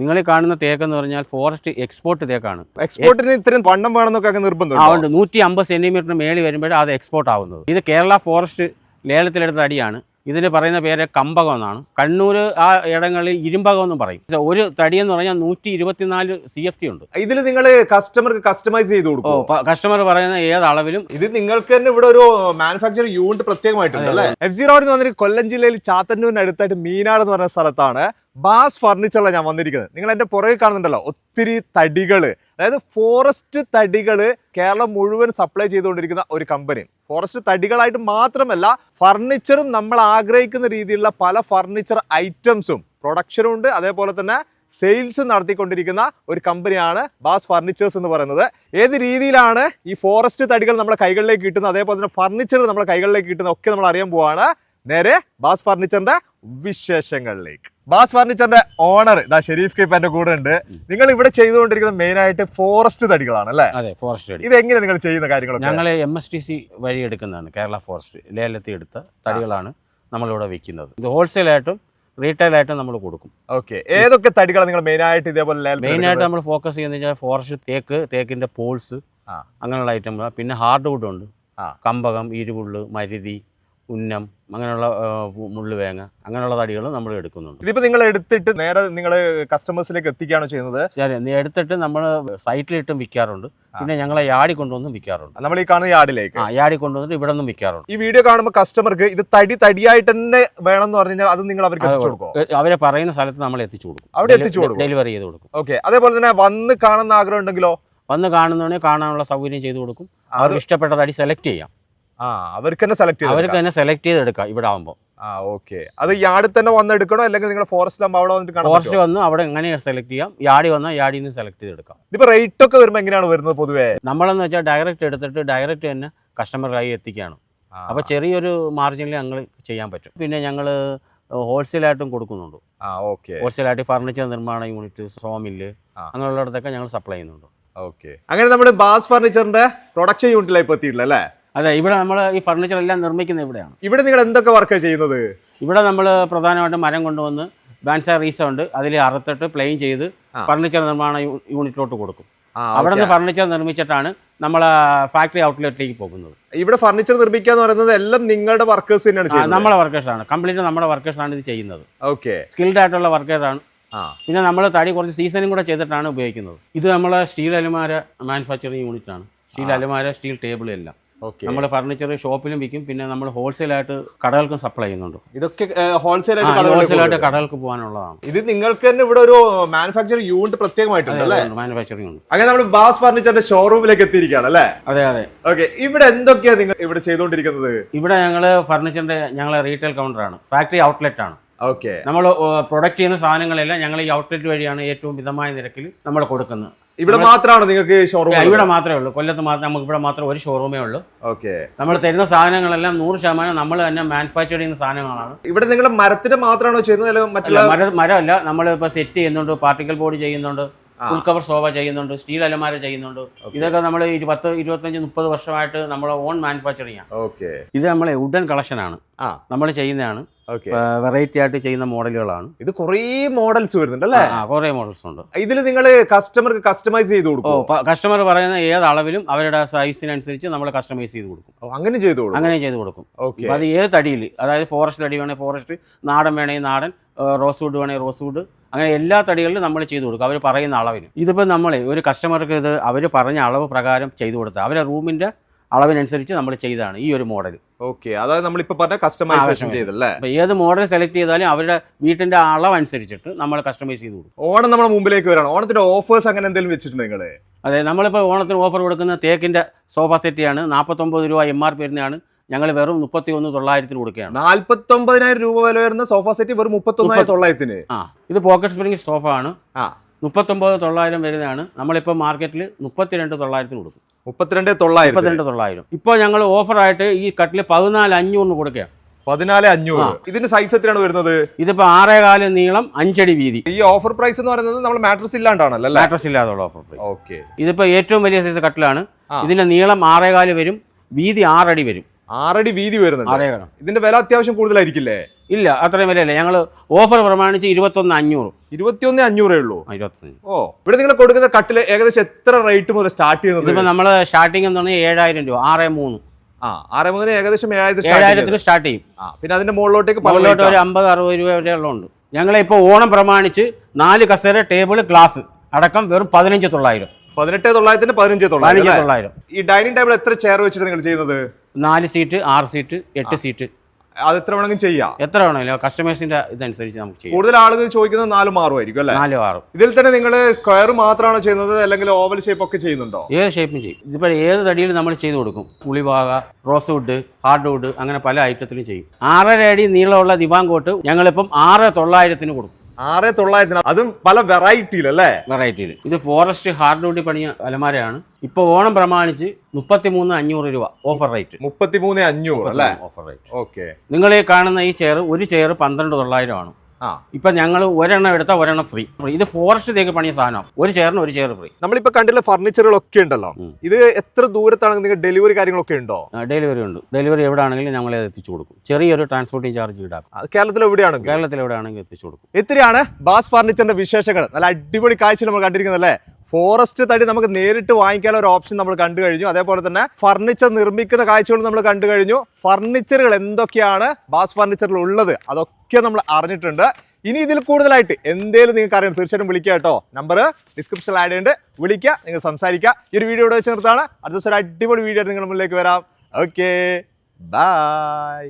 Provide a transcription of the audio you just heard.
നിങ്ങൾ ഈ കാണുന്ന തേക്ക് എന്ന് പറഞ്ഞാൽ ഫോറസ്റ്റ് എക്സ്പോർട്ട് തേക്കാണ്. എക്സ്പോർട്ടിന് ഇത്രയും വണ്ണം വേണമെന്നൊക്കെ നിർബന്ധം. അതുകൊണ്ട് 150 സെന്റിമീറ്ററിന് മേളിൽ വരുമ്പോഴേ അത് എക്സ്പോർട്ട് ആവുന്നത്. ഇത് കേരള ഫോറസ്റ്റ് ലേലത്തിലെടുത്ത അടിയാണ്. ഇതിന് പറയുന്ന പേര് കമ്പകം എന്നാണ്. കണ്ണൂർ ആ ഇടങ്ങളിൽ ഇരുമ്പകം എന്നും പറയും. ഒരു തടിയെന്ന് പറഞ്ഞാൽ 124 CFT ഉണ്ട്. ഇതിൽ നിങ്ങൾ കസ്റ്റമർക്ക് കസ്റ്റമൈസ് ചെയ്ത് കൊടുക്കും. കസ്റ്റമർ പറയുന്ന ഏത് അളവിലും. ഇത് നിങ്ങൾക്ക് തന്നെ ഇവിടെ ഒരു മാനുഫാക്ചറിംഗ് യൂണിറ്റ് പ്രത്യേകമായിട്ടുണ്ട് അല്ലേ? F0 എന്ന് പറഞ്ഞാൽ കൊല്ലം ജില്ലയിൽ ചാത്തന്നൂരിന് അടുത്തായിട്ട് മീനാട് എന്ന് പറഞ്ഞ സ്ഥലത്താണ് ബാസ് ഫർണിച്ചറിലാണ് ഞാൻ വന്നിരിക്കുന്നത്. നിങ്ങൾ എൻ്റെ പുറകെ കാണുന്നുണ്ടല്ലോ ഒത്തിരി തടികൾ, അതായത് ഫോറസ്റ്റ് തടികൾ കേരളം മുഴുവൻ സപ്ലൈ ചെയ്തുകൊണ്ടിരിക്കുന്ന ഒരു കമ്പനി. ഫോറസ്റ്റ് തടികളായിട്ട് മാത്രമല്ല, ഫർണിച്ചറും നമ്മൾ ആഗ്രഹിക്കുന്ന രീതിയിലുള്ള പല ഫർണിച്ചർ ഐറ്റംസും പ്രൊഡക്ഷനും ഉണ്ട്. അതേപോലെ തന്നെ സെയിൽസ് നടത്തിക്കൊണ്ടിരിക്കുന്ന ഒരു കമ്പനിയാണ് ബാസ് ഫർണിച്ചേഴ്സ് എന്ന് പറയുന്നത്. ഏത് രീതിയിലാണ് ഈ ഫോറസ്റ്റ് തടികൾ നമ്മുടെ കൈകളിലേക്ക് കിട്ടുന്നത്, അതേപോലെ തന്നെ ഫർണിച്ചർ നമ്മുടെ കൈകളിലേക്ക് കിട്ടുന്നത് ഒക്കെ നമ്മൾ അറിയാൻ പോവാണ്. നേരെ ബാസ് ഫർണിച്ചറിന്റെ വിശേഷങ്ങളിലേക്ക്. ബാസ് ഫർണിച്ചറിന്റെ ഓണർ ഷെരീഫ് കൈപ്പ് എന്റെ കൂടെ ഉണ്ട്. നിങ്ങൾ ഇവിടെ ചെയ്തുകൊണ്ടിരിക്കുന്നത് മെയിൻ ആയിട്ട് ഫോറസ്റ്റ് തടികളാണ് അല്ലേ? അതെ, ഫോറസ്റ്റ് തടി. ഇത് എങ്ങനെ നിങ്ങൾ ചെയ്യുന്ന കാര്യങ്ങളൊക്കെ? ഞങ്ങൾ MSTC വഴി എടുക്കുന്നതാണ്. കേരള ഫോറസ്റ്റ് ലേലത്തിൽ എടുത്ത തടികളാണ് നമ്മളിവിടെ വിൽക്കുന്നത്. ഇത് ഹോൾസെയിലായിട്ടും റീറ്റെയിൽ ആയിട്ടും നമ്മൾ കൊടുക്കും. ഓക്കെ, ഏതൊക്കെ തടികളാണ് നിങ്ങൾ മെയിൻ ആയിട്ട് ഇതേപോലെ മെയിനായിട്ട് നമ്മൾ ഫോക്കസ് ചെയ്യുന്നത് ഫോറസ്റ്റ് തേക്കിന്റെ പോൾസ് അങ്ങനെയുള്ള ഐറ്റം. പിന്നെ ഹാർഡ് വുഡ് ഉണ്ട്, കമ്പകം, ഇരുപുള്ള്, മരുതി, ഉന്നം, അങ്ങനെയുള്ള മുള്ളുവേങ്ങ, അങ്ങനെയുള്ള തടികൾ നമ്മൾ എടുക്കുന്നുണ്ട്. ഇതിപ്പോ നിങ്ങൾ എടുത്തിട്ട് നേരെ നിങ്ങൾ കസ്റ്റമേഴ്സിലേക്ക് എത്തിക്കുകയാണോ ചെയ്യുന്നത്? ശരി, എടുത്തിട്ട് നമ്മൾ സൈറ്റിലിട്ടും വിൽക്കാറുണ്ട്. പിന്നെ ഞങ്ങളെ യാടി കൊണ്ടുവന്നും വിൽക്കാറുണ്ട്. നമ്മൾ ഈ കാണുന്ന യാർഡിലേക്ക് യാടി കൊണ്ടുവന്നിട്ട് ഇവിടെ നിന്നും വിൽക്കാറുണ്ട്. ഈ വീഡിയോ കാണുമ്പോൾ കസ്റ്റമർക്ക് ഇത് തടിയായിട്ട് തന്നെ വേണം എന്ന് പറഞ്ഞു കഴിഞ്ഞാൽ അത് നിങ്ങൾ അവർക്ക് എത്തിച്ചു കൊടുക്കും? അവരെ പറയുന്ന സ്ഥലത്ത് നമ്മൾ എത്തിച്ചു കൊടുക്കും. അവിടെ എത്തിച്ചു കൊടുക്കും, ഡെലിവറി ചെയ്ത് കൊടുക്കും. ഓക്കെ. അതേപോലെ തന്നെ വന്ന് കാണുന്ന ആഗ്രഹം ഉണ്ടെങ്കിലോ? വന്ന് കാണുന്നവനെ കാണാനുള്ള സൗകര്യം ചെയ്തു കൊടുക്കും. അവർക്ക് ഇഷ്ടപ്പെട്ട തടി സെലക്ട് ചെയ്യാം. അവർക്ക് തന്നെ സെലക്ട് ചെയ്തെടുക്കാം ഇവിടെ ആവുമ്പോൾ. ഓക്കെ. അത് യാർഡിൽ തന്നെ വന്ന് എടുക്കണോ അല്ലെങ്കിൽ നിങ്ങൾ ഫോറസ്റ്റ് ആകുമ്പോൾ അവിടെ വന്നിട്ട് ഫോറസ്റ്റ് വന്ന് അവിടെ എങ്ങനെ സെലക്ട് ചെയ്യാം, യാർഡി വന്നാൽ യാർഡിൽ നിന്ന് സെലക്ട് ചെയ്തെടുക്കാം. ഇതിപ്പോ റേറ്റ് ഒക്കെ വരുമ്പോൾ എങ്ങനെയാണ് വരുന്നത് പൊതുവേ? നമ്മളെന്ന് വെച്ചാൽ ഡയറക്റ്റ് എടുത്തിട്ട് ഡയറക്റ്റ് തന്നെ കസ്റ്റമർ കൈ എത്തിക്കുകയാണ്. അപ്പോൾ ചെറിയൊരു മാർജിനിൽ ഞങ്ങൾ ചെയ്യാൻ പറ്റും. പിന്നെ ഞങ്ങൾ ഹോൾസെയിലായിട്ടും കൊടുക്കുന്നുണ്ട്. ഹോൾസെയിലായിട്ട് ഫർണിച്ചർ നിർമ്മാണ യൂണിറ്റ്, സോമില്ല് അങ്ങനെയുള്ളിടത്തൊക്കെ ഞങ്ങൾ സപ്ലൈ ചെയ്യുന്നുണ്ട്. ഓക്കെ. അങ്ങനെ നമ്മൾ ബാസ് ഫർണിച്ചറിന്റെ പ്രൊഡക്ഷൻ യൂണിറ്റിലായി എത്തിയിട്ടില്ല അല്ലേ? അതെ, ഇവിടെ നമ്മൾ ഈ ഫർണിച്ചർ എല്ലാം നിർമ്മിക്കുന്നത് ഇവിടെയാണ്. ഇവിടെ നിങ്ങൾ എന്തൊക്കെ വർക്കാണ് ചെയ്യുന്നത്? ഇവിടെ നമ്മൾ പ്രധാനമായിട്ടും മരം കൊണ്ടുവന്ന് ബാൻസാ റീസ ഉണ്ട്, അതിൽ അറുത്തിട്ട് പ്ലെയിൻ ചെയ്ത് ഫർണിച്ചർ നിർമ്മാണ യൂണിറ്റിലോട്ട് കൊടുക്കും. അവിടെ നിന്ന് ഫർണിച്ചർ നിർമ്മിച്ചിട്ടാണ് നമ്മൾ ഫാക്ടറി ഔട്ട്ലെറ്റിലേക്ക് പോകുന്നത്. ഇവിടെ ഫർണിച്ചർ നിർമ്മിക്കുക എന്ന് പറയുന്നത് എല്ലാം നിങ്ങളുടെ വർക്കേഴ്സ് തന്നെയാണ് ചെയ്യുന്നത്? നമ്മുടെ വർക്കേഴ്സാണ്, കംപ്ലീറ്റ് നമ്മുടെ വർക്കേഴ്സാണ് ഇത് ചെയ്യുന്നത്. ഓക്കെ. സ്കിൽഡ് ആയിട്ടുള്ള വർക്കേഴ്സാണ്. പിന്നെ നമ്മൾ തടി കുറച്ച് സീസണും കൂടെ ചെയ്തിട്ടാണ് ഉപയോഗിക്കുന്നത്. ഇത് നമ്മളെ സ്റ്റീൽ അലമാര മാനുഫാക്ചറിങ് യൂണിറ്റ് ആണ്. സ്റ്റീൽ അലമാര, സ്റ്റീൽ ടേബിൾ എല്ലാം നമ്മൾ ഫർണിച്ചർ ഷോപ്പിലും വിൽക്കും. പിന്നെ നമ്മൾ ഹോൾസെയിലായിട്ട് കടകൾക്കും സപ്ലൈ ചെയ്യുന്നുണ്ട്. ഇതൊക്കെ ഹോൾസെയിലായിട്ട് കടകൾക്ക് പോകാനുള്ളതാണ്. ഇത് നിങ്ങൾക്ക് തന്നെ ഇവിടെ ഒരു മാനുഫാക്ചറിംഗ് യൂണിറ്റ് പ്രത്യേകമായിട്ടുണ്ട് അല്ലേ? മാനുഫാക്ചറിംഗ് ഉണ്ട്. അങ്ങനെ നമ്മൾ ബാസ് ഫർണിച്ചറിന്റെ ഷോറൂമിലേക്ക് എത്തിയിരിക്കുകയാണ് അല്ലേ? അതെ അതെ. ഓക്കെ. ഇവിടെ എന്തൊക്കെയാണ് നിങ്ങൾ ഇവിടെ ചെയ്തുകൊണ്ടിരിക്കുന്നത്? ഇവിടെ ഞങ്ങളെ റീറ്റെയിൽ കൗണ്ടറാണ്, ഫാക്ടറി ഔട്ട്ലെറ്റ് ആണ്. ഓക്കെ. നമ്മൾ പ്രൊഡക്റ്റ് ചെയ്യുന്ന സാധനങ്ങളെല്ലാം ഞങ്ങൾ ഈ ഔട്ട്ലെറ്റ് വഴിയാണ് ഏറ്റവും മിതമായ നിരക്കിൽ നമ്മൾ കൊടുക്കുന്നത്. ഇവിടെ മാത്രമാണോ നിങ്ങൾക്ക് ഷോറൂം? ഇവിടെ മാത്രമേ ഉള്ളൂ, കൊല്ലത്ത് മാത്രം. നമുക്ക് ഇവിടെ മാത്രം ഒരു ഷോറൂമേ ഉള്ളൂ. ഓക്കെ. നമ്മൾ തരുന്ന സാധനങ്ങളെല്ലാം 100% നമ്മൾ തന്നെ മാനുഫാക്ചർ ചെയ്യുന്ന സാധനങ്ങളാണ്. ഇവിടെ നിങ്ങൾ മരത്തിന്റെ മാത്രമാണോ ചെയ്യുന്നത്? മരമല്ല, നമ്മൾ ഇപ്പൊ സെറ്റ് ചെയ്യുന്നുണ്ട്, പാർട്ടിക്കൽ ബോർഡ് ചെയ്യുന്നുണ്ട്, ഫുൾ കവർ സോഫ ചെയ്യുന്നുണ്ട്, സ്റ്റീൽ അലമാര ചെയ്യുന്നുണ്ട്. ഇതൊക്കെ നമ്മൾ 10, 25, 30 വർഷമായിട്ട് നമ്മൾ ഓൺ മാനുഫാക്ചറിംഗ് ആണ്. ഓക്കെ. ഇത് നമ്മളെ വുഡൻ കളക്ഷൻ ആണ്, നമ്മൾ ചെയ്യുന്നതാണ്. വെറൈറ്റി ആയിട്ട് ചെയ്യുന്ന മോഡലുകളാണ്. ഇത് കുറേ മോഡൽസ് വരുന്നുണ്ട് അല്ലേ? കുറേ മോഡൽസ് ഉണ്ട്. ഇതിൽ നിങ്ങൾ കസ്റ്റമർക്ക് കസ്റ്റമൈസ് ചെയ്ത് കൊടുക്കും? കസ്റ്റമർ പറയുന്ന ഏത് അളവിലും അവരുടെ സൈസിനനുസരിച്ച് നമ്മൾ കസ്റ്റമൈസ് ചെയ്ത് കൊടുക്കും. അങ്ങനെ ചെയ്ത് കൊടുക്കും. അത് ഏത് തടിയിൽ, അതായത് ഫോറസ്റ്റ് തടി വേണേൽ ഫോറസ്റ്റ്, നാടൻ വേണമെങ്കിൽ നാടൻ, റോസ് വുഡ് വേണമെങ്കിൽ റോസ് വുഡ്, അങ്ങനെ എല്ലാ തടികളിലും നമ്മൾ ചെയ്തു കൊടുക്കും അവർ പറയുന്ന അളവിന്. ഇതിപ്പോൾ നമ്മൾ ഒരു കസ്റ്റമർക്ക് ഇത് അവർ പറഞ്ഞ അളവ് പ്രകാരം ചെയ്തു കൊടുത്താൽ അവരുടെ റൂമിൻ്റെ അളവിനനുസരിച്ച് നമ്മൾ ചെയ്താണ് ഈ ഒരു മോഡൽ. ഓക്കെ. അതായത് നമ്മളിപ്പോൾ പറഞ്ഞ കസ്റ്റമൈസേഷൻ ചെയ്തല്ലേ? അപ്പോൾ ഏത് മോഡൽ സെലക്ട് ചെയ്താലും അവരുടെ വീട്ടിൻ്റെ അളവനുസരിച്ചിട്ട് നമ്മൾ കസ്റ്റമൈസ് ചെയ്ത് കൊടുക്കും. ഓണം നമ്മുടെ മുമ്പിലേക്ക് വരാണ്. ഓണത്തിന്റെ ഓഫേഴ്സ് അങ്ങനെ എന്തെങ്കിലും വെച്ചിട്ടുണ്ട് നിങ്ങൾ? അതെ, നമ്മളിപ്പോൾ ഓണത്തിന് ഓഫർ കൊടുക്കുന്ന തേക്കിൻ്റെ സോഫ സെറ്റിയാണ്. 49 രൂപ MRP വരുന്നതാണ്. ഞങ്ങൾ വെറും 31,900 കൊടുക്കുകയാണ്. 49,000 രൂപ വില വരുന്ന സോഫ സെറ്റ് വെറും 31,900. ഇത് പോക്കറ്റ് സ്പ്രിംഗ് സോഫ ആണ്. 39,900 വരുന്നതാണ്. നമ്മളിപ്പോൾ മാർക്കറ്റിൽ 32,900 കൊടുക്കും. 32,900. ഇപ്പോൾ ഞങ്ങൾ ഓഫറായിട്ട് ഈ കട്ടിൽ 14,500 കൊടുക്കുകയാണ്. 14,500. ഇതിന്റെ സൈസ് എത്രയാണ് വരുന്നത്? ഇതിപ്പോൾ 6.4 നീളം, 5 അടി വീതി. ഈ ഓഫർ പ്രൈസ് എന്ന് പറയുന്നത് നമ്മൾ മാട്രസ് ഇല്ലാണ്ടാണല്ലോ? മാട്രസ് ഇല്ലാതുള്ള ഓഫർ പ്രൈസ്. ഓക്കെ. ഇതിപ്പോൾ ഏറ്റവും വലിയ സൈസ് കട്ടിലാണ്. ഇതിന്റെ നീളം 6.4 വരും, വീതി 6 അടി വരും. 6 അടി വീതി വരുന്നുണ്ട്. ഇതിന്റെ വില അത്യാവശ്യം കൂടുതലായിരിക്കില്ലേ? ഇല്ല അത്രയും വിലയില്ല. ഞങ്ങൾ ഓഫർ പ്രമാണിച്ച് 21,500. 21,500 ഉള്ളൂ. 25. ഓ, ഇവിടെ നിങ്ങൾ കൊടുക്കുന്ന കട്ടിൽ ഏകദേശം എത്ര റേറ്റ് മുതൽ സ്റ്റാർട്ട് ചെയ്യുന്നത്? ഇതിപ്പോൾ നമ്മൾ സ്റ്റാർട്ടിംഗ് എന്ന് പറഞ്ഞാൽ 7,000 രൂപ. 6,300. 6,300 ഏകദേശം 7,000 സ്റ്റാർട്ട് ചെയ്യും. പിന്നെ അതിന്റെ മുകളിലോട്ടേക്ക് ഒരു 50-60 രൂപ വരെയുള്ള ഉണ്ട്. ഞങ്ങളിപ്പോൾ ഓണം പ്രമാണിച്ച് 4 കസേര, ടേബിൾ, ഗ്ലാസ് അടക്കം വെറും 15,900. 18,900 15,900. ഈ ഡൈനിങ് ടേബിൾ എത്ര ചെയർ വെച്ചിട്ട് നിങ്ങൾ ചെയ്യുന്നത്? 4 സീറ്റ്, 6 സീറ്റ്, 8 സീറ്റ്. അത് എത്ര വേണമെങ്കിലും ചെയ്യാം. എത്ര വേണമെങ്കിലും കസ്റ്റമേഴ്സിന്റെ ഇതനുസരിച്ച് നമുക്ക് ചെയ്യാം. കൂടുതൽ ആളുകൾ ചോദിക്കുന്നത് 4 മാറുമായിരിക്കും അല്ലേ? 4 6. ഇതിൽ തന്നെ നിങ്ങൾ സ്ക്വയർ മാത്രമാണോ ചെയ്യുന്നത് അല്ലെങ്കിൽ ഓവൽ ഷേപ്പ് ഒക്കെ ചെയ്യുന്നുണ്ടോ? ഏത് ഷേപ്പും ചെയ്യും. ഇതിപ്പോൾ ഏത് തടിയിൽ നമ്മൾ ചെയ്ത് കൊടുക്കും. പുളിവാക, റോസ് വുഡ്, ഹാർഡ് വുഡ്, അങ്ങനെ പല ഐറ്റത്തിലും ചെയ്യും. 6.5 അടി നീളമുള്ള ദിവാങ്കോട്ട് ഞങ്ങളിപ്പം 6,900 കൊടുക്കും. 6,900. അതും പല വെറൈറ്റിയിൽ അല്ലേ? വെറൈറ്റിയിൽ. ഇത് ഫോറസ്റ്റ് ഹാർഡ് വുഡിൽ പണിയ അലമാരയാണ്. ഇപ്പോൾ ഓണം പ്രമാണിച്ച് 33,500 രൂപ ഓഫർ റേറ്റ്. 33,500 അല്ലേ? Offer rate. ഓക്കെ. നിങ്ങൾ ഈ കാണുന്ന ഈ ചെയർ, ഒരു ചെയർ 12,900 ആണ്. ഇപ്പൊ ഞങ്ങൾ ഒരെണ്ണം എടുത്താൽ ഒരെണ്ണം ഫ്രീ. ഇത് ഫോറസ്റ്റ് തേക്ക് പണിയ സാധനം. ഒരു ചെയറിന് ഒരു ചെയർ ഫ്രീ. നമ്മളിപ്പോ കണ്ടുള്ള ഫർണിച്ചറുകളൊക്കെ ഉണ്ടല്ലോ, ഇത് എത്ര ദൂരത്താണെങ്കിൽ നിങ്ങൾ ഡെലിവറി കാര്യങ്ങളൊക്കെ ഉണ്ടോ? ഡെലിവറി ഉണ്ട്. ഡെലിവറി എവിടെ ആണെങ്കിലും ഞങ്ങൾ എത്തിച്ചു കൊടുക്കും. ചെറിയൊരു ട്രാൻസ്പോർട്ടിംഗ് ചാർജ് ഈടാക്കും. കേരളത്തിൽ എവിടെയാണെങ്കിൽ എത്തിച്ചു കൊടുക്കും. ഇത്രയാണ് ബാസ് ഫർണിച്ചറിന്റെ വിശേഷങ്ങൾ. നല്ല അടിപൊളി കാഴ്ച നമ്മൾ കണ്ടിരിക്കുന്നല്ലേ. ഫോറസ്റ്റ് തടി നമുക്ക് നേരിട്ട് വാങ്ങിക്കാനുള്ള ഒരു ഓപ്ഷൻ നമ്മൾ കണ്ടു കഴിഞ്ഞു. അതേപോലെ തന്നെ ഫർണിച്ചർ നിർമ്മിക്കുന്ന കാഴ്ചകൾ നമ്മൾ കണ്ടു കഴിഞ്ഞു. ഫർണിച്ചറുകൾ എന്തൊക്കെയാണ് ബാസ് ഫർണിച്ചറിൽ ഉള്ളത് അതൊക്കെ നമ്മൾ അറിഞ്ഞിട്ടുണ്ട്. ഇനി ഇതിൽ കൂടുതലായിട്ട് എന്തേലും നിങ്ങൾക്ക് അറിയാം, തീർച്ചയായിട്ടും വിളിക്കുക കേട്ടോ. നമ്പർ ഡിസ്ക്രിപ്ഷനിൽ ആഡ് ചെയ്യുന്നുണ്ട്. വിളിക്കുക, നിങ്ങൾ സംസാരിക്കുക. ഈ ഒരു വീഡിയോ ഇവിടെ വെച്ച് നിർത്താണ്. അടുത്ത ദിവസം ഒരു അടിപൊളി വീഡിയോ ആയിട്ട് നിങ്ങളുടെ മുന്നിലേക്ക് വരാം. Okay, by.